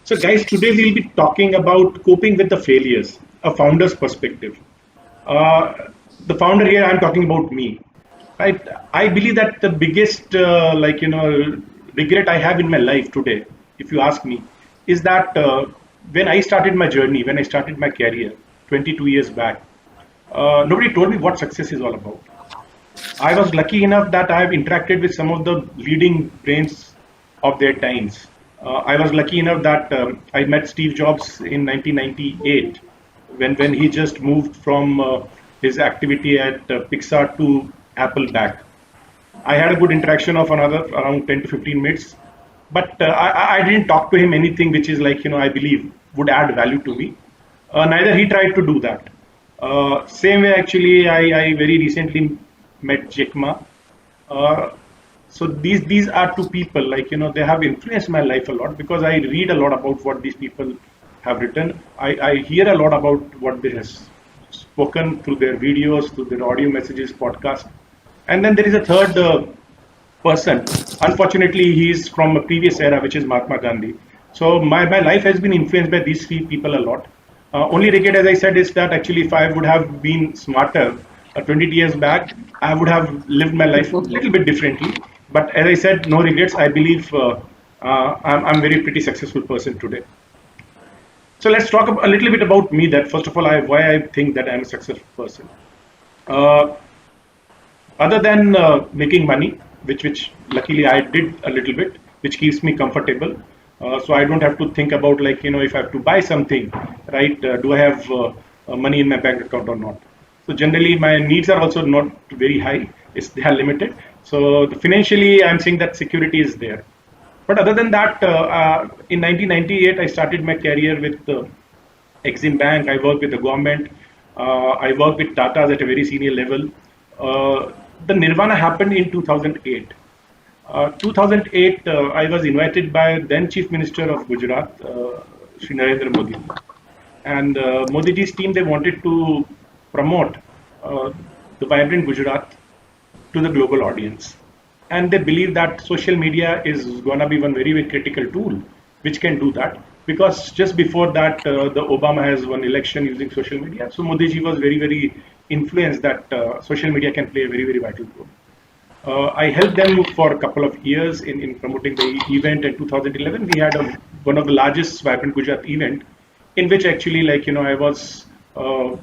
So, guys, today we'll be talking about coping with the failures, a founder's perspective. Uh, the founder here, I'm talking about me. Right? I believe that the biggest, regret I have in my life today, if you ask me, is that when I started my journey, when I started my career 22 years back, nobody told me what success is all about. I was lucky enough that I have interacted with some of the leading brains of their times. I was lucky enough that I met Steve Jobs in 1998 when he just moved from his activity at Pixar to Apple back. I had a good interaction of another around 10 to 15 minutes, but I didn't talk to him anything which is like, I believe would add value to me. Neither he tried to do that. Same way, actually, I very recently met Jack Ma. Uh, so these are two people, like, they have influenced my life a lot because I read a lot about what these people have written. I hear a lot about what they have spoken through their videos, through their audio messages, podcast. And then there is a third person. Unfortunately, he is from a previous era, which is Mahatma Gandhi. So my life has been influenced by these three people a lot. Only regret, as I said, is that actually if I would have been smarter 20 years back, I would have lived my life a little bit differently. But as I said, no regrets. I believe I'm very pretty successful person today. So let's talk a little bit about me. That first of all, why I think that I'm a successful person. Uh, Other than making money, which luckily I did a little bit, which keeps me comfortable. So I don't have to think about, like, if I have to buy something, right? Do I have money in my bank account or not? So generally my needs are also not very high. They are limited. So financially, I'm saying that security is there. But other than that, in 1998, I started my career with Exim Bank. I worked with the government. I worked with Tata's at a very senior level. The Nirvana happened in 2008. 2008, I was invited by then Chief Minister of Gujarat, Shri Narendra Modi. And Modi ji's team, they wanted to promote uh, the vibrant Gujarat to the global audience. And they believe that social media is going to be one very, very critical tool which can do that. Because just before that, the Obama has won election using social media. So Modi ji was very, very influenced that social media can play a very, very vital role. I helped them for a couple of years in promoting the event. In 2011, we had one of the largest Vibrant Gujarat event, in which actually, like, uh,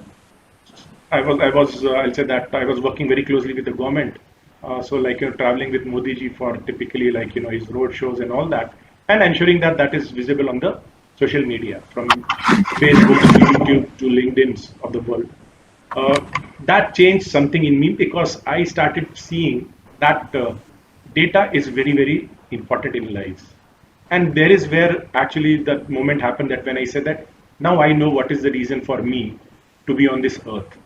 I'll say that I was working very closely with the government. So, like, traveling with Modi ji for typically, like, his road shows and all that, and ensuring that that is visible on the social media from Facebook to YouTube to LinkedIn's of the world. Uh, that changed something in me because I started seeing that data is very, very important in lives. And there is where actually that moment happened, that when I said that now I know what is the reason for me to be on this earth.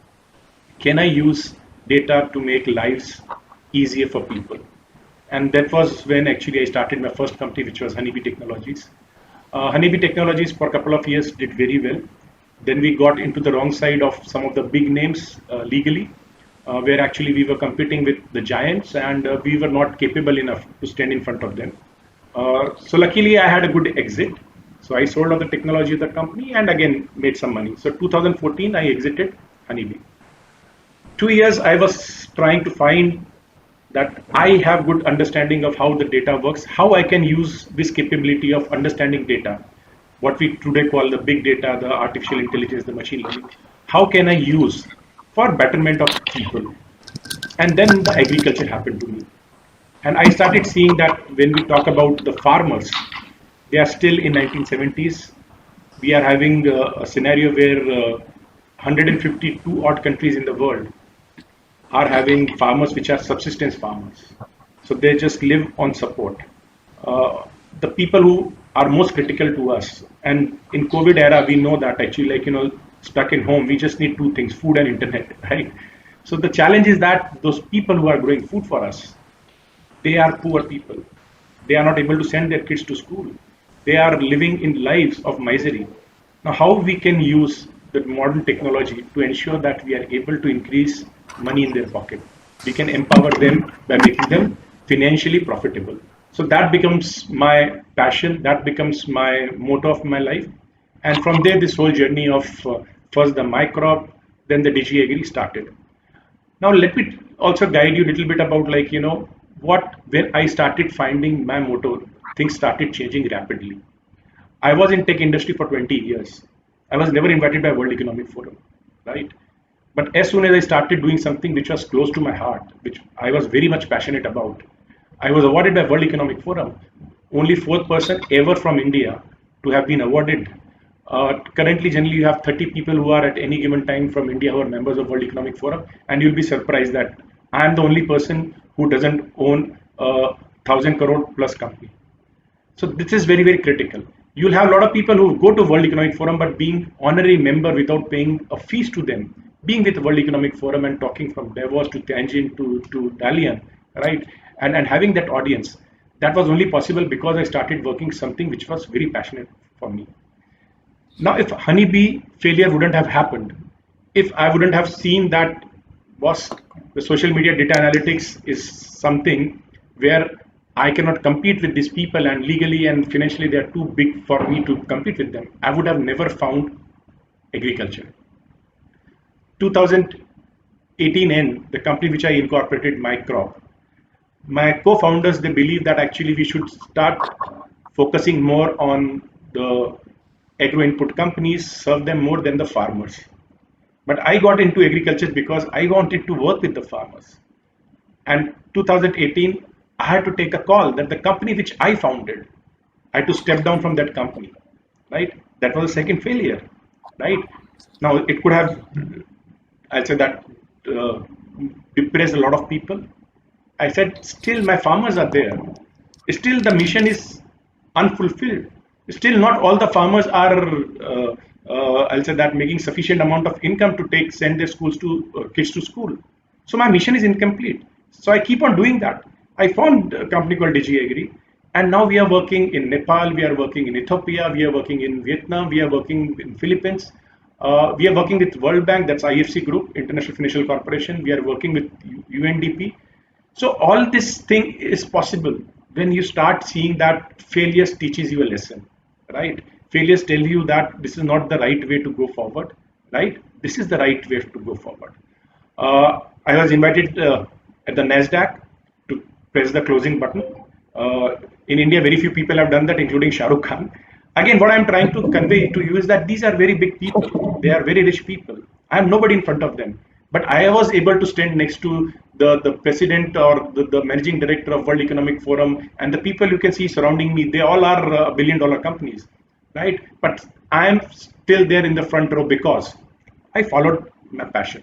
Can I use data to make lives easier for people? And that was when actually I started my first company, which was Honeybee Technologies. Honeybee Technologies for a couple of years did very well. Then we got into the wrong side of some of the big names legally, where actually we were competing with the giants, and we were not capable enough to stand in front of them. So luckily I had a good exit. So I sold all the technology of the company and again made some money. So 2014 I exited Honeybee. 2 years I was trying to find that I have good understanding of how the data works, how I can use this capability of understanding data, what we today call the big data, the artificial intelligence, the machine learning. How can I use for betterment of people? And then the agriculture happened to me. And I started seeing that when we talk about the farmers, they are still in 1970s. We are having a scenario where 152 odd countries in the world are having farmers which are subsistence farmers. So they just live on support. The people who are most critical to us, and in COVID era, we know that actually, like, stuck in home, we just need two things: food and internet, right? So the challenge is that those people who are growing food for us, they are poor people. They are not able to send their kids to school. They are living in lives of misery. Now, how we can use the modern technology to ensure that we are able to increase money in their pocket? We can empower them by making them financially profitable. So that becomes my passion, that becomes my motto of my life. And from there, this whole journey of first the MyCrop, then the DigiAgri started. Now, let me also guide you a little bit about, like, what, when I started finding my motto, things started changing rapidly. I was in tech industry for 20 years. I was never invited by World Economic Forum, right? But as soon as I started doing something which was close to my heart, which I was very much passionate about, I was awarded by World Economic Forum. Only fourth person ever from India to have been awarded. Currently, generally, you have 30 people who are at any given time from India who are members of World Economic Forum, and you'll be surprised that I am the only person who doesn't own a 1,000 crore plus company. So this is very, very critical. You'll have a lot of people who go to World Economic Forum, but being honorary member without paying a fees to them, being with World Economic Forum and talking from Davos to Tianjin to Dalian, right? And having that audience, that was only possible because I started working something which was very passionate for me. Now, if Honeybee failure wouldn't have happened, if I wouldn't have seen that was the social media data analytics is something where I cannot compete with these people, and legally and financially they are too big for me to compete with them, I would have never found agriculture. 2018 end, the company which I incorporated, MyCrop, my co-founders, they believe that actually we should start focusing more on the agro input companies, serve them more than the farmers. But I got into agriculture because I wanted to work with the farmers. And 2018, I had to take a call that the company which I founded, I had to step down from that company, right? That was a second failure, right? Now it could have, I'll say that, uh, depressed a lot of people. I said, still my farmers are there. Still the mission is unfulfilled. Still not all the farmers are, I'll say that, making sufficient amount of income to send their schools to kids to school. So my mission is incomplete. So I keep on doing that. I found a company called DigiAgri, and now we are working in Nepal, we are working in Ethiopia, we are working in Vietnam, we are working in Philippines. We are working with World Bank, that's IFC Group, International Financial Corporation. We are working with UNDP. So all this thing is possible when you start seeing that failures teaches you a lesson, right? Failures tell you that this is not the right way to go forward, right? This is the right way to go forward. I was invited at the NASDAQ to press the closing button. In India, very few people have done that, including Shah Rukh Khan. Again, what I'm trying to convey to you is that these are very big people. They are very rich people. I am nobody in front of them. But I was able to stand next to the president or the managing director of World Economic Forum, and the people you can see surrounding me, they all are billion-dollar companies, right? But I am still there in the front row because I followed my passion.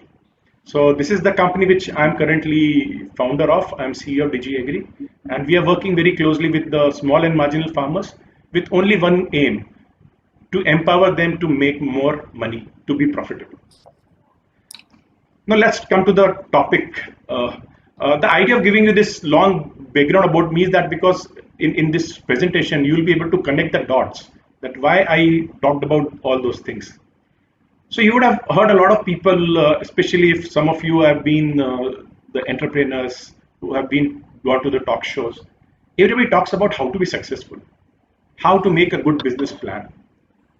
So this is the company which I'm currently founder of. I'm CEO of DigiAgri, and we are working very closely with the small and marginal farmers with only one aim: to empower them to make more money, to be profitable. Now let's come to the topic. The idea of giving you this long background about me is that because in this presentation you will be able to connect the dots, that why I talked about all those things. So you would have heard a lot of people, especially if some of you have been the entrepreneurs who have been gone to the talk shows. Everybody talks about how to be successful, how to make a good business plan,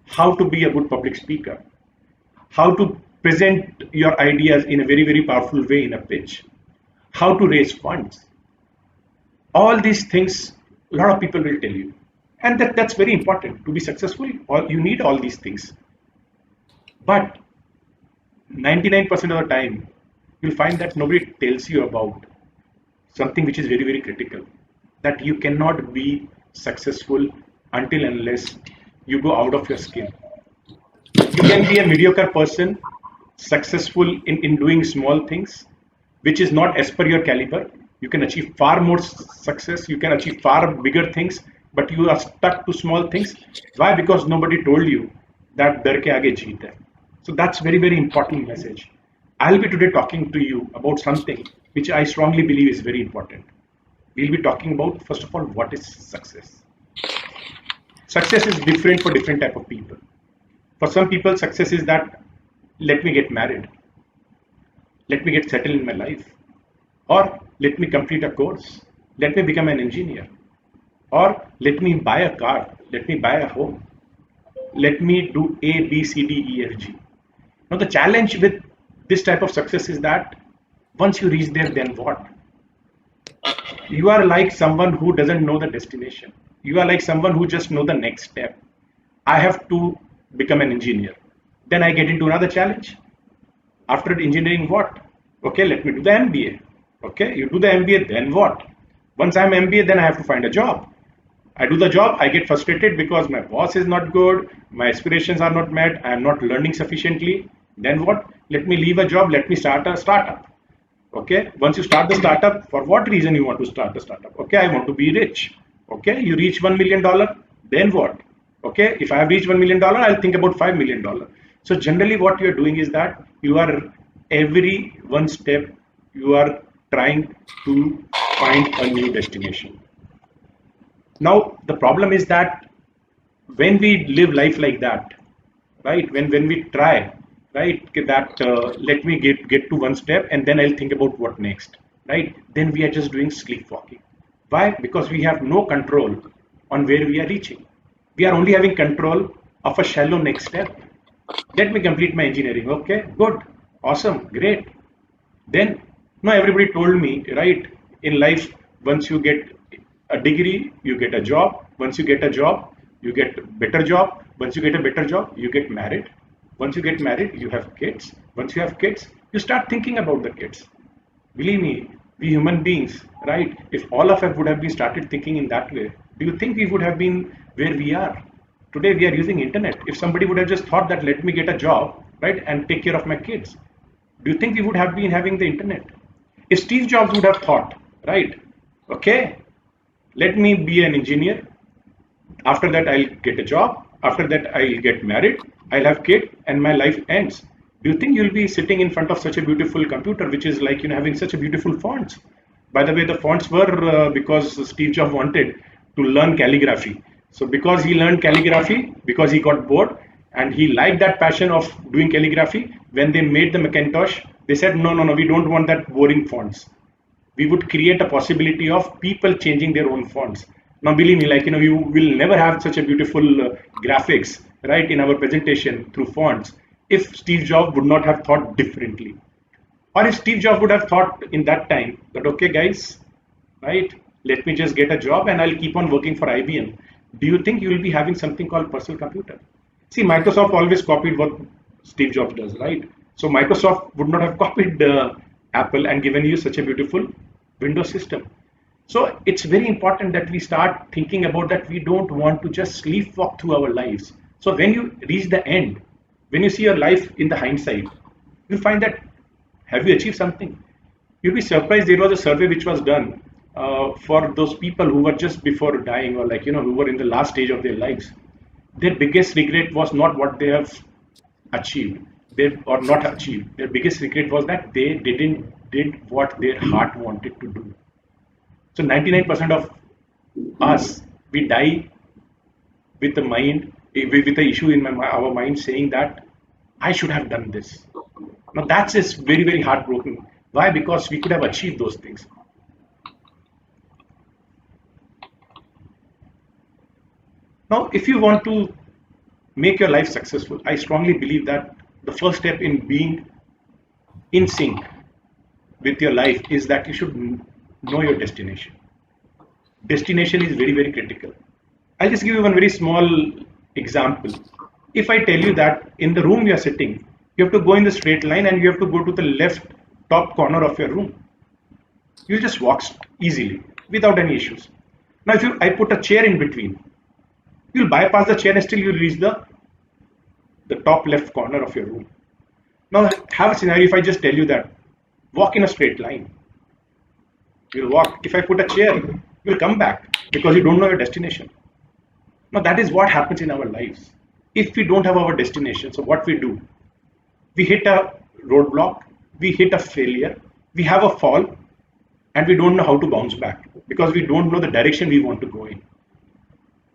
how to be a good public speaker, how to present your ideas in a very, very powerful way in a pitch, how to raise funds. All these things, a lot of people will tell you. And that's very important. To be successful, you need all these things. But 99% of the time, you'll find that nobody tells you about something which is very, very critical. That you cannot be successful until unless you go out of your skin. You can be a mediocre person, successful in doing small things, which is not as per your caliber. You can achieve far more success, you can achieve far bigger things, but you are stuck to small things. Why? Because nobody told you that dar ke aage jeet hai. So that's very, very important message. I'll be today talking to you about something which I strongly believe is very important. We'll be talking about, first of all, what is success. Success is different for different type of people. For some people, success is that let me get married, let me get settled in my life, or let me complete a course, let me become an engineer. Or let me buy a car, let me buy a home, let me do A, B, C, D, E, F, G. Now, the challenge with this type of success is that once you reach there, then what? You are like someone who doesn't know the destination. You are like someone who just know the next step. I have to become an engineer. Then I get into another challenge. After engineering, what? Okay, let me do the MBA. Okay, you do the MBA, then what? Once I'm MBA, then I have to find a job. I do the job, I get frustrated because my boss is not good, my aspirations are not met, I am not learning sufficiently. Then what? Let me leave a job, let me start a startup. Okay, once you start the startup, for what reason you want to start the startup? Okay, I want to be rich. Okay, you reach $1 million, then what? Okay, if I have reached $1 million, I'll think about $5 million. So generally what you're doing is that you are every one step you are trying to find a new destination. Now the problem is that when we live life like that, right, when we try, right, that let me get to one step and then I'll think about what next, right, then we are just doing sleepwalking. Why? Because we have no control on where we are reaching. We are only having control of a shallow next step. Let me complete my engineering. Okay, good, awesome, great. Then, no, everybody told me, right, in life, once you get a degree, you get a job. Once you get a job, you get a better job. Once you get a better job, you get married. Once you get married, you have kids. Once you have kids, you start thinking about the kids. Believe me, we human beings, right? If all of us would have been started thinking in that way, do you think we would have been where we are? Today we are using internet. If somebody would have just thought that let me get a job, right, and take care of my kids, do you think we would have been having the internet? If Steve Jobs would have thought, right, okay, let me be an engineer, after that I'll get a job, after that I'll get married, I'll have kid, and my life ends. Do you think you'll be sitting in front of such a beautiful computer, which is like having such a beautiful fonts? By the way, the fonts were because Steve Jobs wanted to learn calligraphy. So because he learned calligraphy, because he got bored, and he liked that passion of doing calligraphy, when they made the Macintosh, they said, no, no, no, we don't want that boring fonts. We would create a possibility of people changing their own fonts. Now, believe me, like, you will never have such a beautiful graphics, right, in our presentation through fonts if Steve Jobs would not have thought differently. Or if Steve Jobs would have thought in that time that, okay, guys, right, let me just get a job and I'll keep on working for IBM. Do you think you will be having something called personal computer? See, Microsoft always copied what Steve Jobs does, right? So Microsoft would not have copied Apple and given you such a beautiful Windows system. So it's very important that we start thinking about that we don't want to just sleepwalk through our lives. So when you reach the end, when you see your life in the hindsight, you find that have you achieved something? You'll be surprised. There was a survey which was done for those people who were just before dying, or like who were in the last stage of their lives. Their biggest regret was not what they have achieved, they or not achieved. Their biggest regret was that they didn't did what their heart wanted to do. So 99% of us, we die with the mind, with the issue in our mind saying that I should have done this. Now that's just very, very heartbroken. Why? Because we could have achieved those things. Now, if you want to make your life successful, I strongly believe that the first step in being in sync with your life is that you should know your destination. Destination is very, very critical. I'll just give you one very small example. If I tell you that in the room you are sitting, you have to go in the straight line and you have to go to the left top corner of your room. You just walk easily without any issues. Now, if I put a chair in between, you'll bypass the chair and still you'll reach the top left corner of your room. Now, have a scenario if I just tell you that walk in a straight line. You'll walk. If I put a chair, you'll come back because you don't know your destination. Now, that is what happens in our lives. If we don't have our destination, so what we do? We hit a roadblock, we hit a failure, we have a fall, and we don't know how to bounce back because we don't know the direction we want to go in.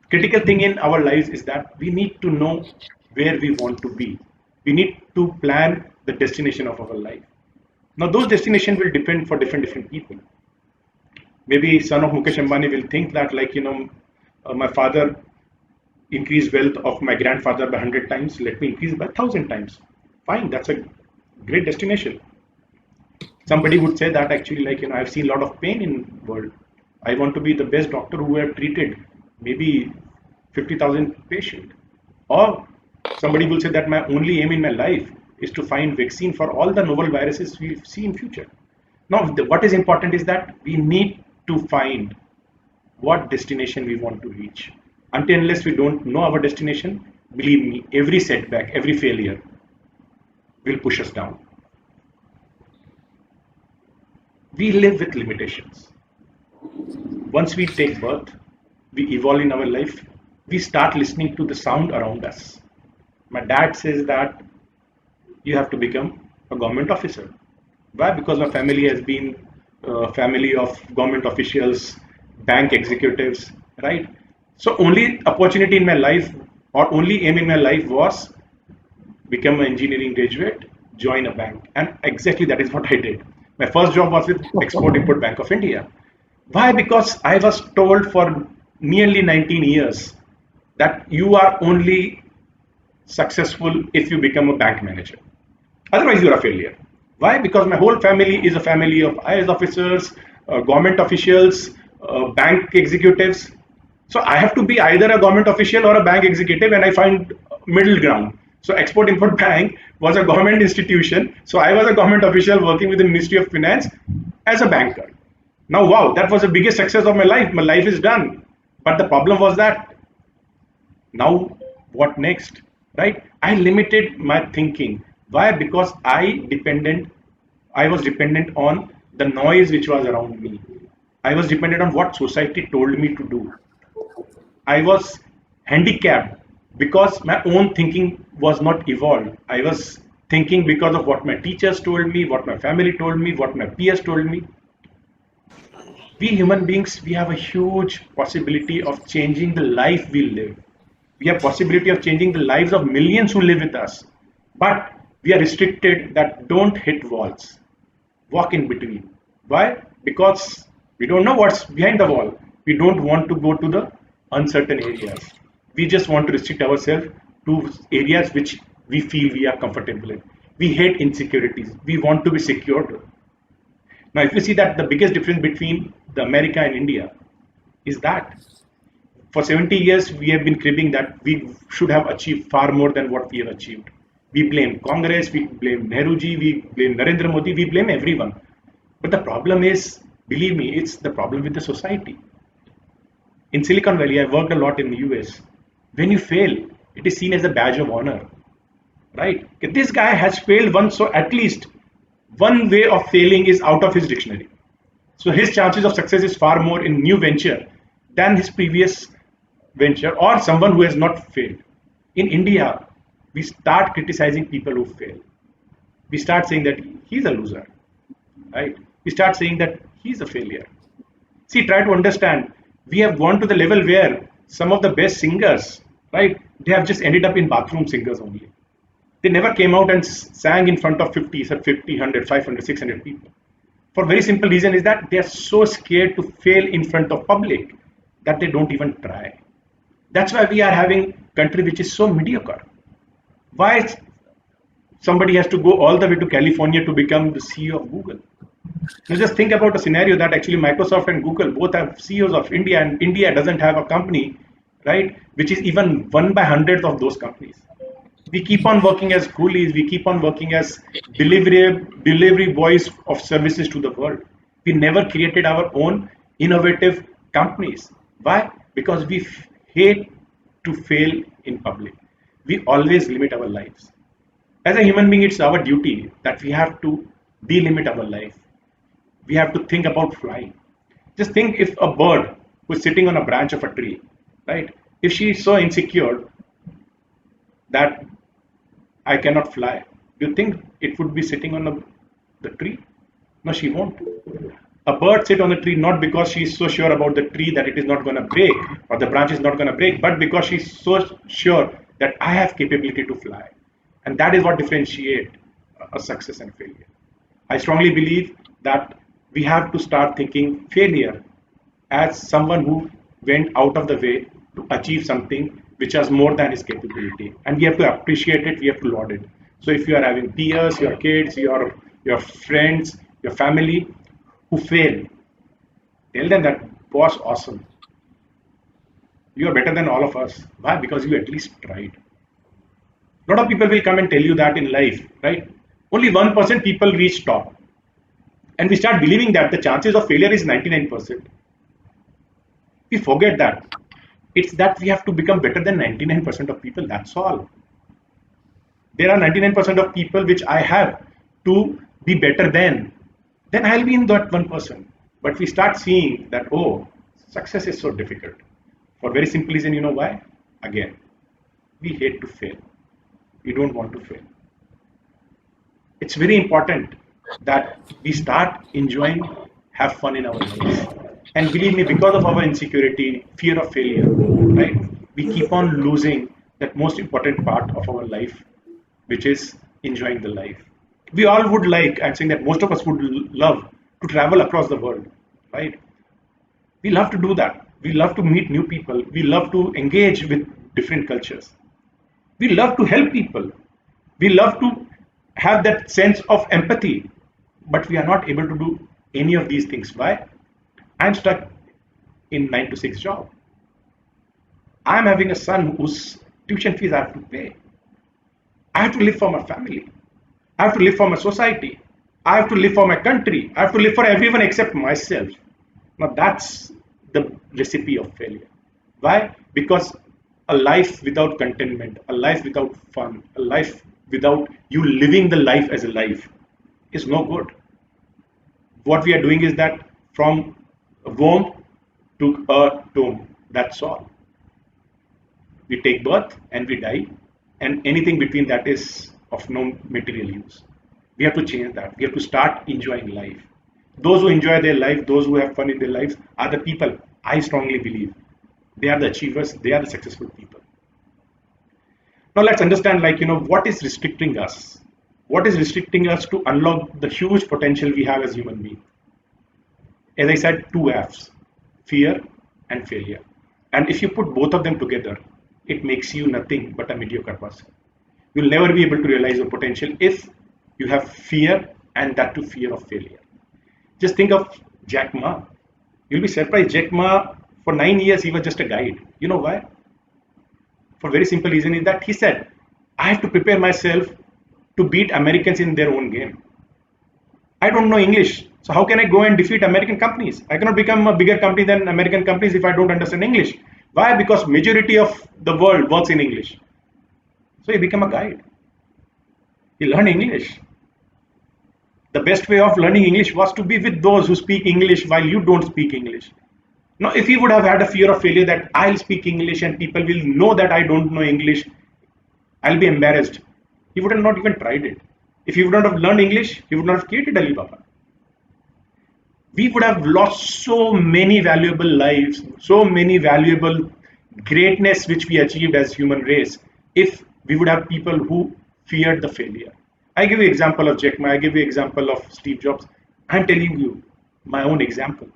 Critical thing in our lives is that we need to know where we want to be. We need to plan the destination of our life. Now, those destinations will depend for different people. Maybe son of Mukesh Ambani will think that, like, My father increased wealth of my grandfather by 100 times. Let me increase by 1,000 times. Fine, that's a great destination. Somebody would say that actually, like, I've seen a lot of pain in world. I want to be the best doctor who have treated maybe 50,000 patient. Or somebody will say that my only aim in my life is to find vaccine for all the novel viruses we'll see in future. Now, what is important is that we need to find what destination we want to reach. Until unless we don't know our destination, believe me, every setback, every failure will push us down. We live with limitations. Once we take birth, we evolve in our life, we start listening to the sound around us. My dad says that you have to become a government officer. Why? Because my family has been a family of government officials, bank executives, right? So only opportunity in my life or only aim in my life was become an engineering graduate, join a bank. And exactly that is what I did. My first job was with Export Import Bank of India. Why? Because I was told for nearly 19 years that you are only successful if you become a bank manager. Otherwise, you're a failure. Why? Because my whole family is a family of IAS officers, government officials, bank executives. So I have to be either a government official or a bank executive, and I find middle ground. So Export Import Bank was a government institution. So I was a government official working with the Ministry of Finance as a banker. Now, wow, that was the biggest success of my life. My life is done. But the problem was that now what next, right? I limited my thinking. Why? Because I was dependent on the noise which was around me. I was dependent on what society told me to do. I was handicapped because my own thinking was not evolved. I was thinking because of what my teachers told me, what my family told me, what my peers told me. We human beings, we have a huge possibility of changing the life we live. We have possibility of changing the lives of millions who live with us, but we are restricted that don't hit walls, walk in between. Why? Because we don't know what's behind the wall. We don't want to go to the uncertain areas. We just want to restrict ourselves to areas which we feel we are comfortable in. We hate insecurities. We want to be secured. Now, if you see that the biggest difference between the America and India is that for 70 years we have been cribbing that we should have achieved far more than what we have achieved. We blame Congress, we blame Nehruji, we blame Narendra Modi, we blame everyone. But the problem is, believe me, it's the problem with the society. In Silicon Valley, I worked a lot in the US. When you fail, it is seen as a badge of honor, right? Okay, this guy has failed once, so at least one way of failing is out of his dictionary. So his chances of success is far more in new venture than his previous venture or someone who has not failed. In India, we start criticizing people who fail. We start saying that he's a loser, right? We start saying that he's a failure. See, try to understand. We have gone to the level where some of the best singers, right? They have just ended up in bathroom singers only. They never came out and sang in front of 50, 50, 100, 500, 600 people. For very simple reason is that they are so scared to fail in front of public that they don't even try. That's why we are having country which is so mediocre. Why somebody has to go all the way to California to become the CEO of Google? Now just think about a scenario that actually Microsoft and Google both have CEOs of India, and India doesn't have a company, right, which is even one by hundreds of those companies. We keep on working as coolies, we keep on working as delivery boys of services to the world. We never created our own innovative companies. Why? Because we hate to fail in public. We always limit our lives. As a human being, it's our duty that we have to delimit our life. We have to think about flying. Just think if a bird who is sitting on a branch of a tree, right? If she is so insecure that I cannot fly, do you think it would be sitting on the tree? No, she won't. A bird sit on the tree not because she is so sure about the tree that it is not going to break or the branch is not going to break, but because she is so sure that I have capability to fly. And that is what differentiates a success and failure. I strongly believe that we have to start thinking failure as someone who went out of the way to achieve something which was more than his capability. And we have to appreciate it, we have to laud it. So if you are having peers, your kids, your friends, your family who fail, tell them that was awesome. You are better than all of us. Why? Because you at least tried. A lot of people will come and tell you that in life, right? Only 1% people reach top. And we start believing that the chances of failure is 99%. We forget that. It's that we have to become better than 99% of people. That's all. There are 99% of people which I have to be better than. Then I'll be in that 1%. But we start seeing that, oh, success is so difficult. For very simple reason, you know why? Again, we hate to fail. We don't want to fail. It's very important that we start enjoying, have fun in our lives. And believe me, because of our insecurity, fear of failure, right, we keep on losing that most important part of our life, which is enjoying the life. We all would like, I'm saying that most of us would love to travel across the world, right? We love to do that. We love to meet new people. We love to engage with different cultures. We love to help people. We love to have that sense of empathy, but we are not able to do any of these things. Why? I'm stuck in 9 to 6 job. I'm having a son whose tuition fees I have to pay. I have to live for my family. I have to live for my society. I have to live for my country. I have to live for everyone except myself. Now that's the recipe of failure. Why? Because a life without contentment, a life without fun, a life without you living the life as a life is no good. What we are doing is that from a womb to a tomb, that's all. We take birth and we die, and anything between that is of no material use. We have to change that. We have to start enjoying life. Those who enjoy their life, those who have fun in their lives, are the people I strongly believe. They are the achievers, they are the successful people. Now let's understand, like, what is restricting us? What is restricting us to unlock the huge potential we have as human beings? As I said, two F's, fear and failure. And if you put both of them together, it makes you nothing but a mediocre person. You'll never be able to realize your potential if you have fear, and that too fear of failure. Just think of Jack Ma. You'll be surprised. Jack Ma, for 9 years, he was just a guide. You know why? For very simple reason is that he said, I have to prepare myself to beat Americans in their own game. I don't know English. So how can I go and defeat American companies? I cannot become a bigger company than American companies if I don't understand English. Why? Because majority of the world works in English. So he became a guide. He learned English. The best way of learning English was to be with those who speak English while you don't speak English. Now, if he would have had a fear of failure that I'll speak English and people will know that I don't know English, I'll be embarrassed, he would have not even tried it. If he would not have learned English, he would not have created Alibaba. We would have lost so many valuable lives, so many valuable greatness which we achieved as human race if we would have people who feared the failure. I give you example of Jack Ma, I give you example of Steve Jobs. I'm telling you my own example.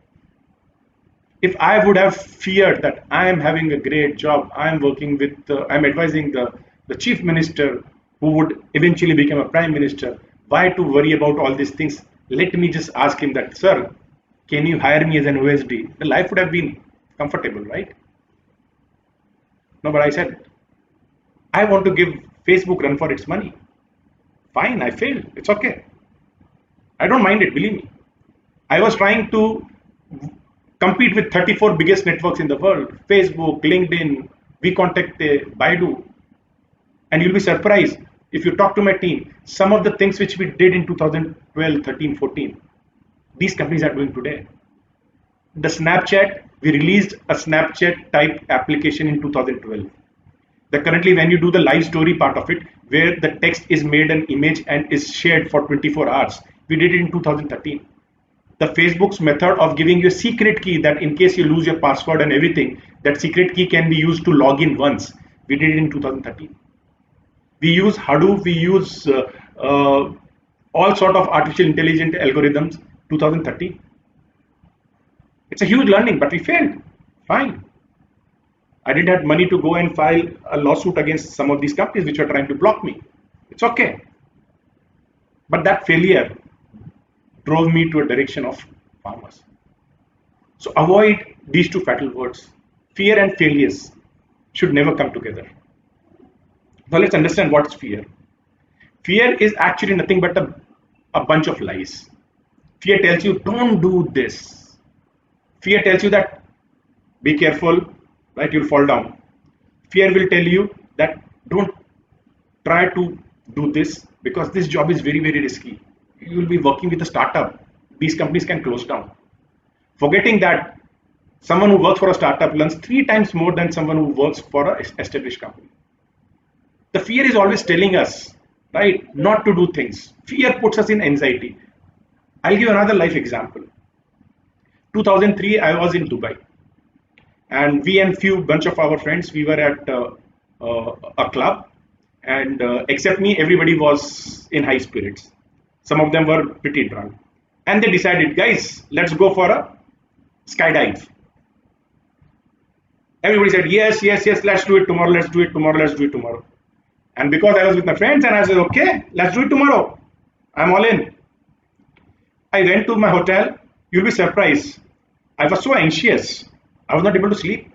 If I would have feared that I am having a great job, I am working with, I'm advising the chief minister who would eventually become a prime minister, why to worry about all these things? Let me just ask him that, sir, can you hire me as an OSD? The life would have been comfortable, right? No, but I said, I want to give Facebook run for its money. Fine, I failed. It's okay. I don't mind it, believe me. I was trying to compete with 34 biggest networks in the world, Facebook, LinkedIn, WeContact, Baidu. And you'll be surprised if you talk to my team, some of the things which we did in 2012, 13, 14, these companies are doing today. The Snapchat, we released a Snapchat type application in 2012. The currently when you do the live story part of it, where the text is made an image and is shared for 24 hours, we did it in 2013. The Facebook's method of giving you a secret key that in case you lose your password and everything, that secret key can be used to log in once. We did it in 2013. We use Hadoop, we use all sort of artificial intelligence algorithms, 2013. It's a huge learning, but we failed. Fine. I didn't have money to go and file a lawsuit against some of these companies which were trying to block me. It's okay. But that failure drove me to a direction of farmers. So avoid these two fatal words. Fear and failures should never come together. Now let's understand what's fear. Fear is actually nothing but a bunch of lies. Fear tells you don't do this. Fear tells you that be careful, right? You'll fall down. Fear will tell you that don't try to do this because this job is very, very risky. You will be working with a startup. These companies can close down. Forgetting that someone who works for a startup learns 3 times more than someone who works for an established company. The fear is always telling us, right, not to do things. Fear puts us in anxiety. I'll give another life example. 2003, I was in Dubai, and we and few bunch of our friends, we were at a club, and except me, everybody was in high spirits. Some of them were pretty drunk, and they decided, guys, let's go for a skydive. Everybody said, yes, yes, yes, let's do it tomorrow, let's do it tomorrow, let's do it tomorrow. And because I was with my friends and I said, okay, let's do it tomorrow. I'm all in. I went to my hotel. You'll be surprised. I was so anxious. I was not able to sleep.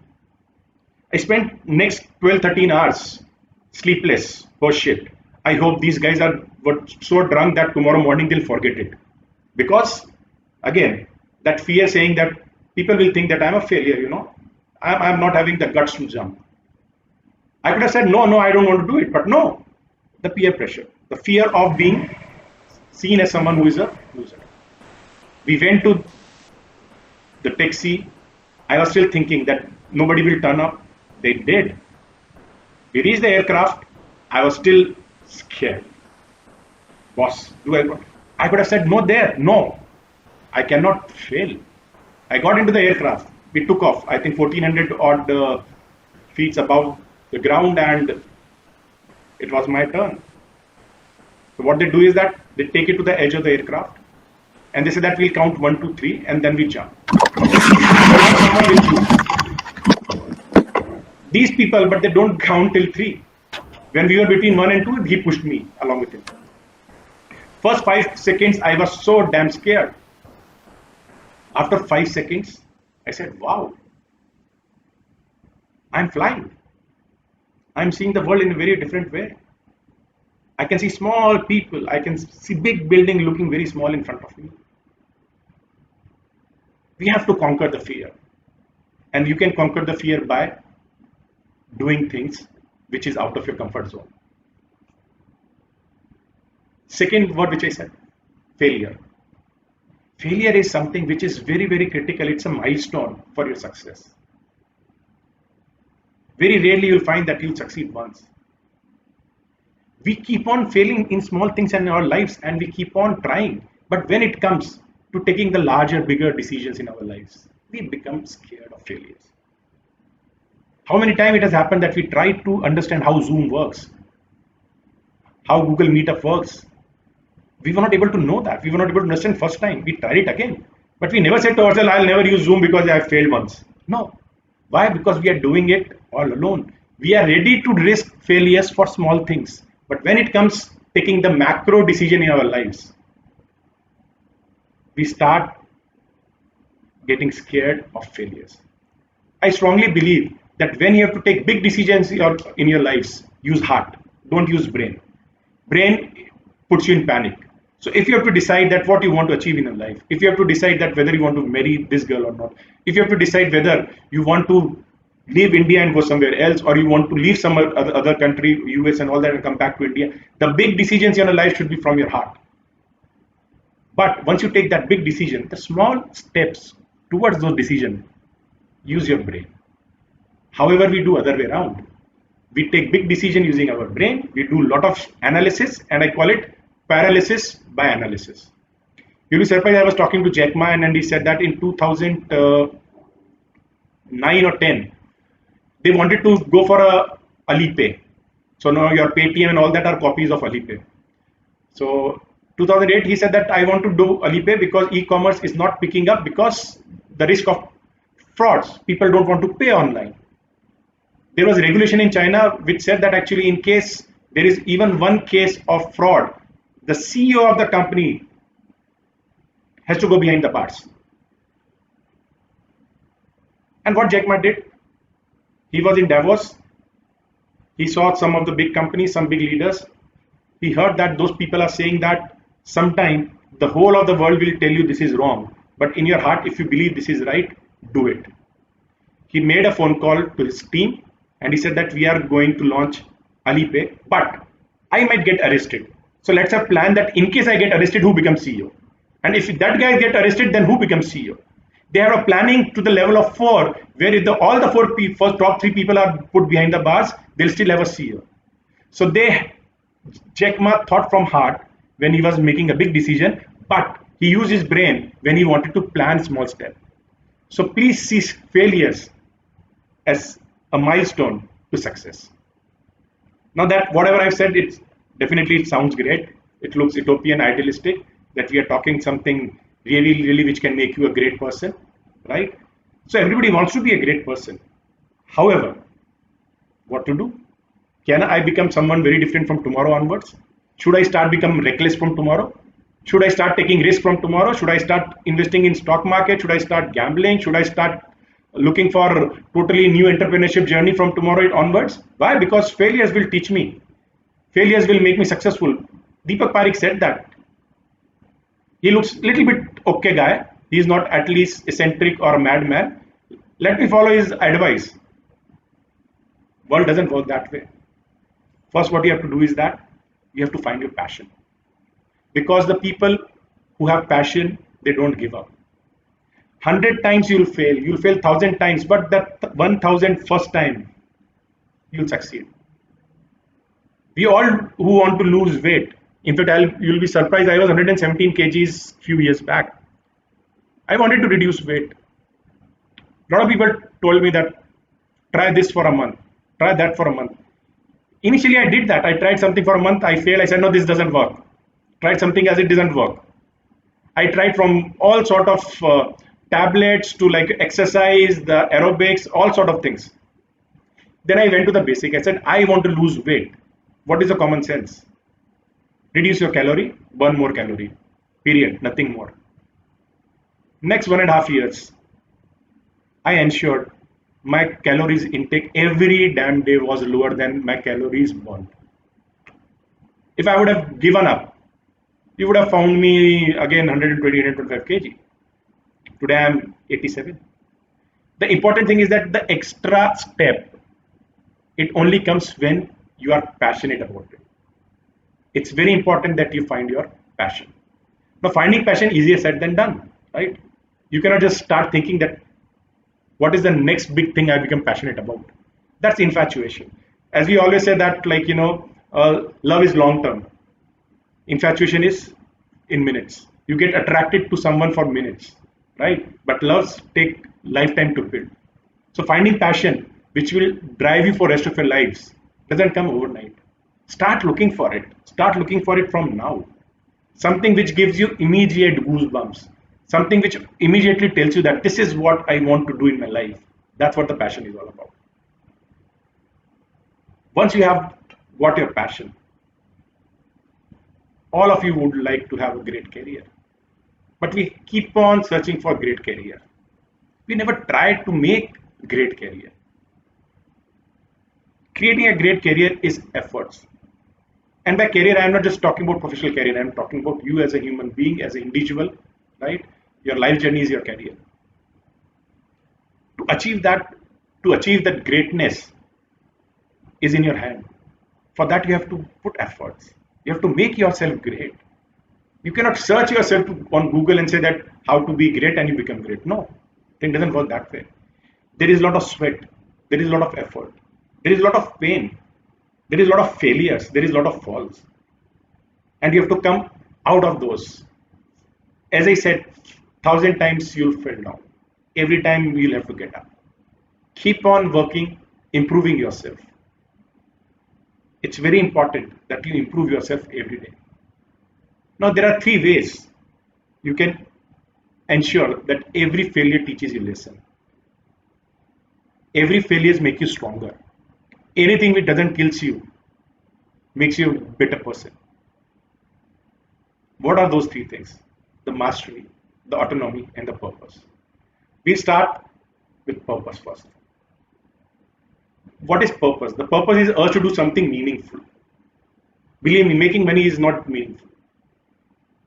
I spent next 12, 13 hours sleepless. Oh shit. I hope these guys were so drunk that tomorrow morning they'll forget it. Because again, that fear saying that people will think that I'm a failure, I'm not having the guts to jump. I could have said, no, I don't want to do it. But no, the peer pressure, the fear of being seen as someone who is a loser. We went to the taxi. I was still thinking that nobody will turn up. They did. We reached the aircraft. I was still scared. Boss, I could have said no there. No, I cannot fail. I got into the aircraft. We took off. I think 1400 odd feet above the ground, and it was my turn. So what they do is that they take it to the edge of the aircraft, and they say that we'll count 1, 2, 3, and then we jump. These people, but they don't count till 3. When we were between 1 and 2, he pushed me along with him. First 5 seconds, I was so damn scared. After 5 seconds, I said, wow, I'm flying. I'm seeing the world in a very different way. I can see small people. I can see big building looking very small in front of me. We have to conquer the fear. And you can conquer the fear by doing things which is out of your comfort zone. Second word which I said, failure. Failure is something which is very, very critical. It's a milestone for your success. Very rarely you'll find that you'll succeed once. We keep on failing in small things in our lives and we keep on trying. But when it comes to taking the larger, bigger decisions in our lives, we become scared of failures. How many times it has happened that we try to understand how Zoom works, how Google Meetup works. We were not able to know that. We were not able to understand first time. We tried it again. But we never said to ourselves, I'll never use Zoom because I failed once. No. Why? Because we are doing it all alone. We are ready to risk failures for small things. But when it comes taking the macro decision in our lives, we start getting scared of failures. I strongly believe that when you have to take big decisions in your lives, use heart, don't use brain. Brain puts you in panic. So if you have to decide that what you want to achieve in your life, if you have to decide that whether you want to marry this girl or not, if you have to decide whether you want to leave India and go somewhere else, or you want to leave some other country, US and all that, and come back to India, the big decisions in your life should be from your heart. But once you take that big decision, the small steps towards those decisions, use your brain. However, we do other way around. We take big decision using our brain. We do a lot of analysis, and I call it paralysis by analysis. You'll be surprised. I was talking to Jack Ma, and he said that in 2009 or 10, they wanted to go for a Alipay. So now your Paytm and all that are copies of Alipay. So 2008, he said that I want to do Alipay because e-commerce is not picking up because the risk of frauds. People don't want to pay online. there was a regulation in China which said that actually in case there is even one case of fraud, the CEO of the company has to go behind the bars. And what Jack Ma did, he was in Davos. He saw some of the big companies, some big leaders. He heard that those people are saying that sometime the whole of the world will tell you this is wrong. But in your heart, if you believe this is right, do it. He made a phone call to his team and he said that we are going to launch Alipay, but I might get arrested. So let's have plan that in case I get arrested, who becomes CEO? And if that guy get arrested, then who becomes CEO? They have a planning to the level of 4, where if all the first top 3 people are put behind the bars, they'll still have a CEO. So Jack Ma thought from heart when he was making a big decision, but he used his brain when he wanted to plan small steps. So please see failures as a milestone to success. Now that whatever I've said, it sounds great. It looks utopian, idealistic, that we are talking something really, really which can make you a great person, right? So everybody wants to be a great person. However, what to do? Can I become someone very different from tomorrow onwards? Should I start becoming reckless from tomorrow? Should I start taking risk from tomorrow? Should I start investing in stock market? Should I start gambling? Should I start looking for totally new entrepreneurship journey from tomorrow onwards? Why? Because failures will teach me. Failures will make me successful. Deepak Parekh said that. He looks a little bit okay guy. He's not at least eccentric or a madman. Let me follow his advice. World doesn't work that way. First, what you have to do is that you have to find your passion. Because the people who have passion, they don't give up. 100 times you'll fail 1,000 times, but that 1,001st time you'll succeed. We all who want to lose weight, in fact, you'll be surprised, I was 117 kgs few years back. I wanted to reduce weight. A lot of people told me that try this for a month, try that for a month. Initially, I did that. I tried something for a month, I failed. I said, no, this doesn't work. Tried something as it doesn't work. I tried from all sort of tablets to like exercise, the aerobics, all sort of things. Then I went to the basic. I said, I want to lose weight. What is the common sense? Reduce your calorie, burn more calorie. Period. Nothing more. Next 1.5 years, I ensured my calories intake every damn day was lower than my calories burned. If I would have given up, you would have found me again 120, 125 kg. Today I'm 87. The important thing is that the extra step, it only comes when you are passionate about it. It's very important that you find your passion. Now, finding passion easier said than done, right? You cannot just start thinking that what is the next big thing I become passionate about. That's infatuation. As we always say that, like, love is long term. Infatuation is in minutes. You get attracted to someone for minutes, right? But loves take lifetime to build. So finding passion, which will drive you for rest of your lives, doesn't come overnight. Start looking for it. Start looking for it from now. Something which gives you immediate goosebumps. Something which immediately tells you that this is what I want to do in my life. That's what the passion is all about. Once you have got your passion, all of you would like to have a great career. But we keep on searching for great career. We never try to make great career. Creating a great career is efforts. And by career, I am not just talking about professional career. I am talking about you as a human being, as an individual, right? Your life journey is your career. To achieve that greatness is in your hand. For that, you have to put efforts. You have to make yourself great. You cannot search yourself on Google and say that how to be great and you become great. No, it doesn't work that way. There is a lot of sweat. There is a lot of effort. There is a lot of pain. There is a lot of failures. There is a lot of falls. And you have to come out of those. As I said, 1,000 times you'll fall down. Every time you'll have to get up. Keep on working, improving yourself. It's very important that you improve yourself every day. Now, there are 3 ways you can ensure that every failure teaches you a lesson. Every failure makes you stronger. anything which doesn't kills you makes you a better person. What are those three things? The mastery, the autonomy, and the purpose. We start with purpose first. What is purpose? The purpose is us to do something meaningful. Believe me, making money is not meaningful.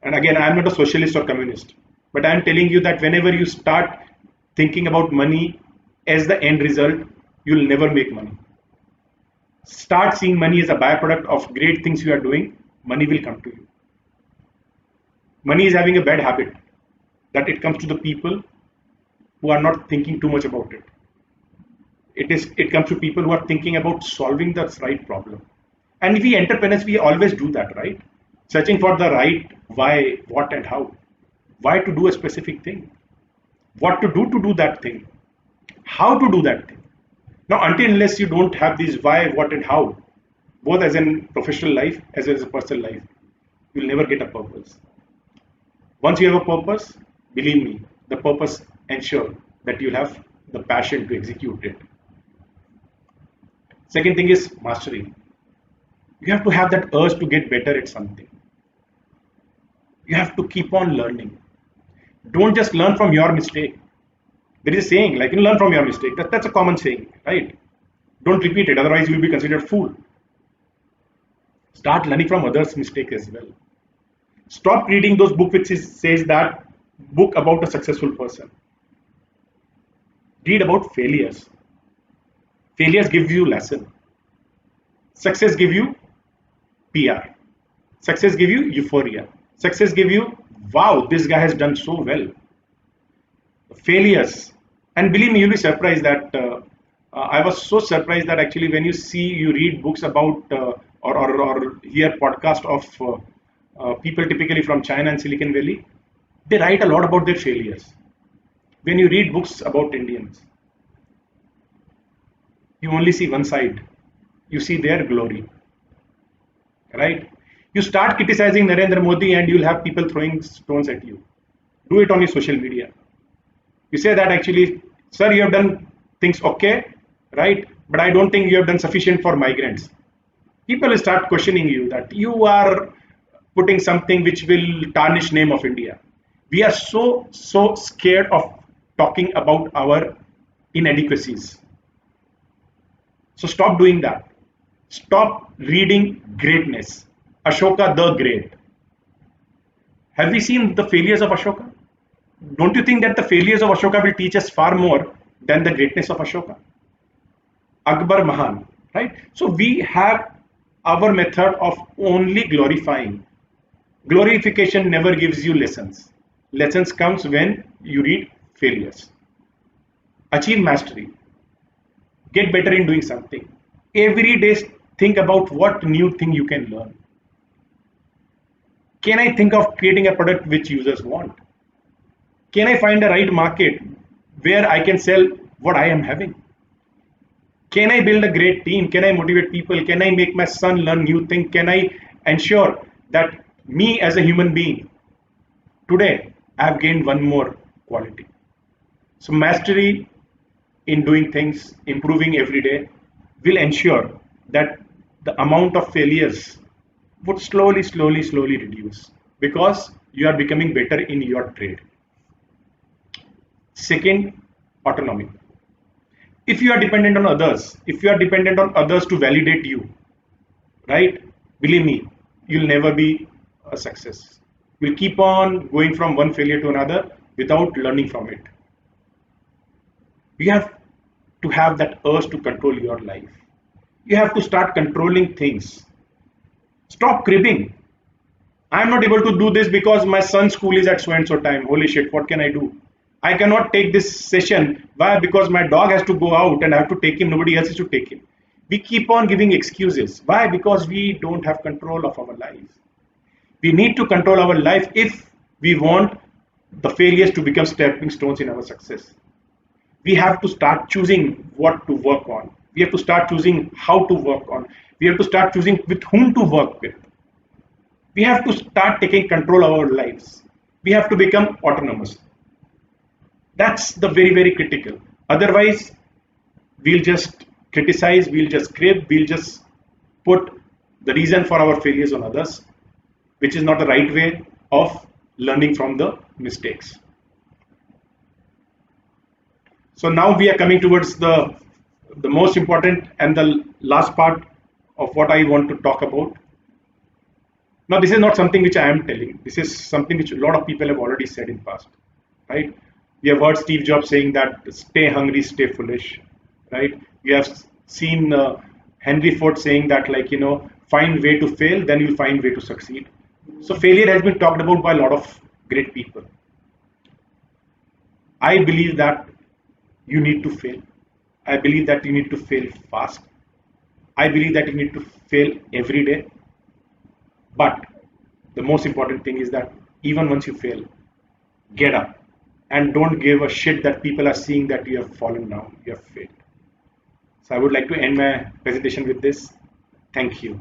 And again, I am not a socialist or communist, but I am telling you that whenever you start thinking about money as the end result, you'll never make money. Start seeing money as a byproduct of great things you are doing, money will come to you. Money is having a bad habit that it comes to the people who are not thinking too much about it. It comes to people who are thinking about solving the right problem. And we entrepreneurs, we always do that, right? Searching for the right why, what, and how. Why to do a specific thing? What to do that thing? How to do that thing? Now, until unless you don't have these why, what, and how, both as in professional life as well as a personal life, you'll never get a purpose. Once you have a purpose, believe me, the purpose ensures that you'll have the passion to execute it. Second thing is mastery. You have to have that urge to get better at something. You have to keep on learning. Don't just learn from your mistake. There is a saying like, learn from your mistake. That's a common saying, right? Don't repeat it, otherwise you will be considered fool. Start learning from others' mistake as well. Stop reading those books which says that book about a successful person. Read about failures. Failures give you lesson. Success give you PR. Success give you euphoria. Success give you, wow, this guy has done so well. Failures, and believe me, you'll be surprised that I was so surprised that actually when you read books about or hear podcast of people typically from China and Silicon Valley, they write a lot about their failures. When you read books about Indians, you only see one side. You see their glory, right? You start criticizing Narendra Modi and you'll have people throwing stones at you. Do it on your social media. You say that actually, sir, you have done things okay, right? But I don't think you have done sufficient for migrants. People will start questioning you that you are putting something which will tarnish name of India. We are so scared of talking about our inadequacies. So stop doing that. Stop reading greatness. Ashoka the Great. Have we seen the failures of Ashoka? Don't you think that the failures of Ashoka will teach us far more than the greatness of Ashoka? Akbar Mahan, right? So we have our method of only glorifying. Glorification never gives you lessons. Lessons comes when you read failures. Achieve mastery. Get better in doing something. Every day think about what new thing you can learn. Can I think of creating a product which users want? Can I find a right market where I can sell what I am having? Can I build a great team? Can I motivate people? Can I make my son learn new things? Can I ensure that me as a human being, today I have gained one more quality? So mastery in doing things, improving every day, will ensure that the amount of failures would slowly reduce because you are becoming better in your trade. Second, autonomy. If you are dependent on others, if you are dependent on others to validate you, right? Believe me, you'll never be a success. You'll keep on going from one failure to another without learning from it. You have to have that urge to control your life. You have to start controlling things. Stop cribbing. I'm not able to do this because my son's school is at so and so time. Holy shit, what can I do? I cannot take this session. Why? Because my dog has to go out and I have to take him. Nobody else is to take him. We keep on giving excuses. Why? Because we don't have control of our lives. We need to control our life if we want the failures to become stepping stones in our success. We have to start choosing what to work on. We have to start choosing how to work on. We have to start choosing with whom to work with. We have to start taking control of our lives. We have to become autonomous. That's the very critical. Otherwise, we'll just criticize, we'll just crib, we'll just put the reason for our failures on others, which is not the right way of learning from the mistakes. So now we are coming towards the most important and the last part of what I want to talk about. Now, this is not something which I am telling. This is something which a lot of people have already said in past, right? We have heard Steve Jobs saying that stay hungry, stay foolish, right? We have seen Henry Ford saying that, like, find way to fail, then you'll find way to succeed. So failure has been talked about by a lot of great people. I believe that you need to fail. I believe that you need to fail fast. I believe that you need to fail every day. But the most important thing is that even once you fail, get up and don't give a shit that people are seeing that you have fallen down, you have failed. So I would like to end my presentation with this. Thank you.